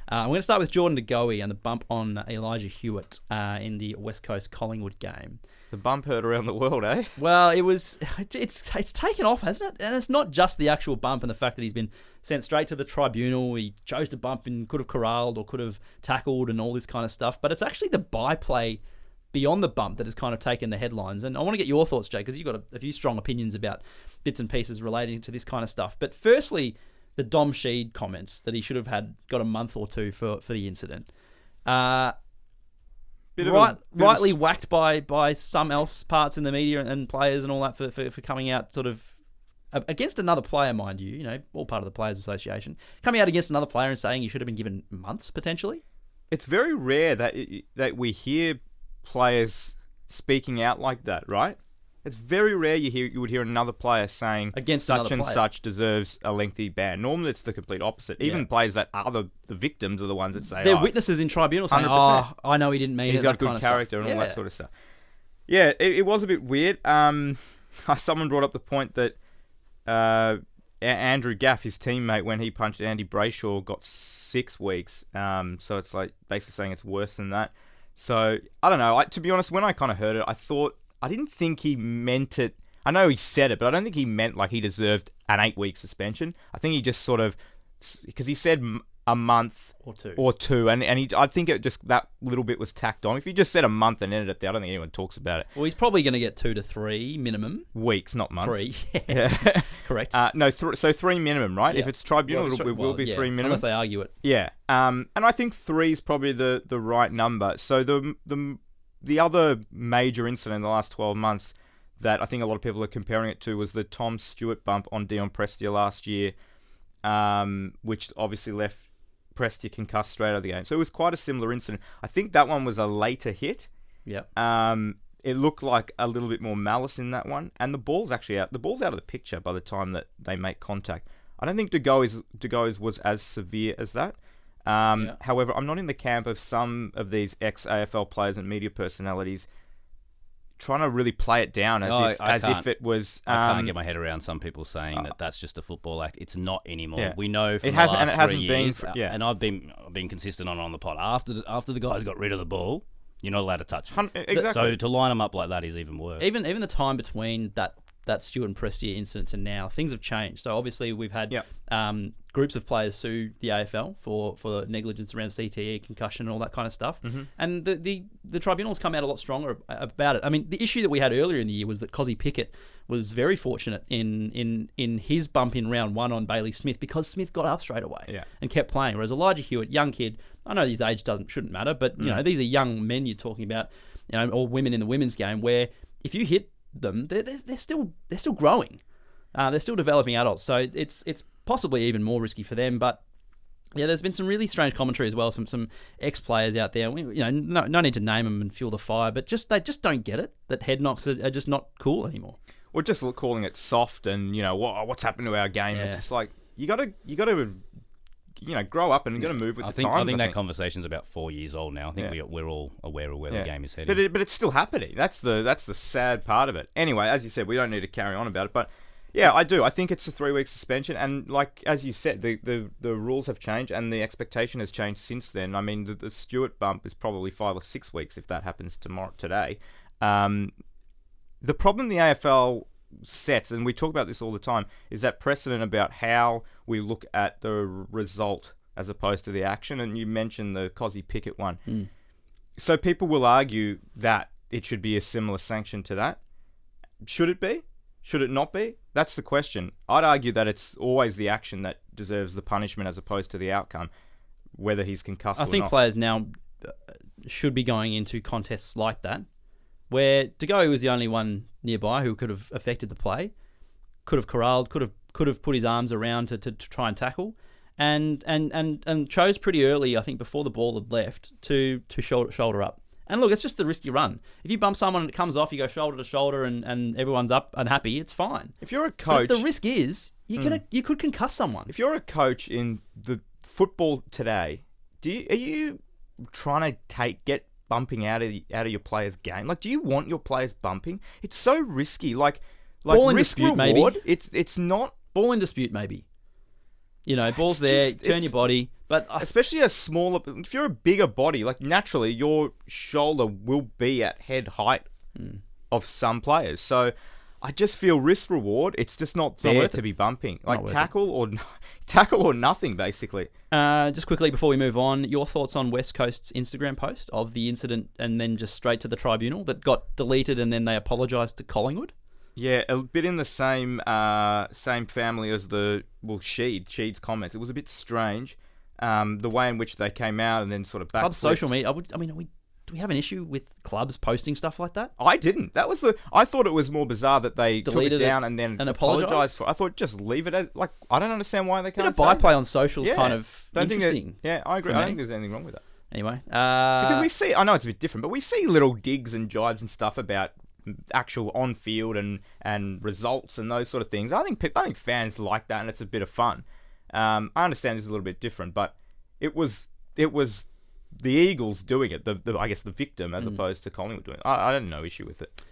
I'm going to start with Jordan De Goey and the bump on Elijah Hewett in the West Coast Collingwood game. The bump heard around the world, eh? Well, it's taken off, hasn't it? And it's not just the actual bump and the fact that he's been sent straight to the tribunal. He chose to bump and could have corralled or could have tackled and all this kind of stuff. But it's actually the byplay beyond the bump that has kind of taken the headlines. And I want to get your thoughts, Jay, because you've got a few strong opinions about bits and pieces relating to this kind of stuff. But firstly, the Dom Sheed comments that he should have got a month or two for the incident. Rightly whacked by some else parts in the media and players and all that for coming out sort of against another player, mind you. You know, all part of the Players Association. Coming out against another player and saying he should have been given months, potentially. It's very rare that we hear players speaking out like that, right? It's very rare you would hear another player saying against such and such deserves a lengthy ban. Normally it's the complete opposite. Even players that are the victims are the ones that say... They're witnesses in tribunal saying, 100%. I know he didn't mean it. He's got good character and all that sort of stuff. Yeah, it was a bit weird. Someone brought up the point that Andrew Gaff, his teammate, when he punched Andy Brayshaw, got 6 weeks. So it's like basically saying it's worse than that. So, I don't know. To be honest, when I kind of heard it, I didn't think he meant it. I know he said it, but I don't think he meant like he deserved an 8-week suspension. I think he just sort of, because he said a month or two, and I think it just, that little bit was tacked on. If he just said a month and ended it there, I don't think anyone talks about it. Well, he's probably going to get 2 to 3 minimum. Weeks, not months. 3, yeah. Correct. So 3 minimum, right? Yeah. If it's tribunal, it will be 3 minimum. Unless they argue it. Yeah. And I think 3 is probably the right number. So the other major incident in the last 12 months that I think a lot of people are comparing it to was the Tom Stewart bump on Dion Prestia last year, which obviously left Prestia concussed straight out of the game. So it was quite a similar incident. I think that one was a later hit. Yeah. It looked like a little bit more malice in that one, and the ball's actually out. The ball's out of the picture by the time that they make contact. I don't think De Goey's was as severe as that. However, I'm not in the camp of some of these ex-AFL players and media personalities trying to really play it down as if it was... I can't get my head around some people saying that that's just a football act. It's not anymore. Yeah. We know from the last 3 years, and I've been consistent on the pod. After the guys got rid of the ball, you're not allowed to touch it. Exactly. So to line them up like that is even worse. Even the time between that Stewart and Prestia incident and now, things have changed. So obviously we've had groups of players sue the AFL for negligence around CTE, concussion and all that kind of stuff. Mm-hmm. And the tribunals come out a lot stronger about it. I mean, the issue that we had earlier in the year was that Cozzy Pickett was very fortunate in his bump in round 1 on Bailey Smith because Smith got up straight away and kept playing. Whereas Elijah Hewett, young kid, I know his age shouldn't matter, but you know, these are young men you're talking about, you know, or women in the women's game where if you hit them, they're still growing. They're still developing adults, so it's possibly even more risky for them. But yeah, there's been some really strange commentary as well. Some ex-players out there. No need to name them and fuel the fire, but they just don't get it that head knocks are just not cool anymore. We're just calling it soft, and what's happened to our game. It's just like you got to grow up and you got to move with the times. I think that conversation's about 4 years old now. I think we're all aware of where the game is heading. But it's still happening. That's the sad part of it. Anyway, as you said, we don't need to carry on about it. But yeah, I do. I think it's a 3-week suspension, and like as you said, the rules have changed and the expectation has changed since then. I mean, the Stewart bump is probably 5 or 6 weeks if that happens today. The problem the AFL sets, and we talk about this all the time, is that precedent about how we look at the result as opposed to the action. And you mentioned the Cozzy Pickett one. So people will argue that it should be a similar sanction to that. Should it be? Should it not be? That's the question. I'd argue that it's always the action that deserves the punishment as opposed to the outcome, whether he's concussed or not. I think players now should be going into contests like that, where De Goey was the only one nearby who could have affected the play, could have corralled, could have put his arms around to try and tackle, and chose pretty early, I think, before the ball had left, to shoulder up. And look, it's just the risk you run. If you bump someone and it comes off, you go shoulder to shoulder, and everyone's up and happy, it's fine. If you're a coach, but the risk is you could concuss someone. If you're a coach in the football today, are you trying to get bumping out of your players' game? Like, do you want your players bumping? It's so risky. Like ball in risk dispute, reward. Maybe. It's not ball in dispute. Maybe. Ball's there. Turn your body. But especially if you're a bigger body, like naturally your shoulder will be at head height of some players. So I just feel risk reward. It's just not there to be bumping. Like tackle or nothing, basically. Just quickly before we move on, your thoughts on West Coast's Instagram post of the incident and then just straight to the tribunal that got deleted and then they apologised to Collingwood? Yeah, a bit in the same family as Sheed's comments. It was a bit strange, the way in which they came out and then sort of back. Club social media. Do we have an issue with clubs posting stuff like that? I didn't. I thought it was more bizarre that they deleted took it down and then apologised for. I thought just leave it as I don't understand why they can't. A bit of byplay on socials, kind of interesting. I agree. I don't think there's anything wrong with that. Anyway, because we see, I know it's a bit different, but we see little digs and jibes and stuff about actual on-field and results and those sort of things. I think fans like that, and it's a bit of fun. I understand this is a little bit different, but it was the Eagles doing it. I guess the victim, as opposed to Collingwood doing it. I had no issue with it.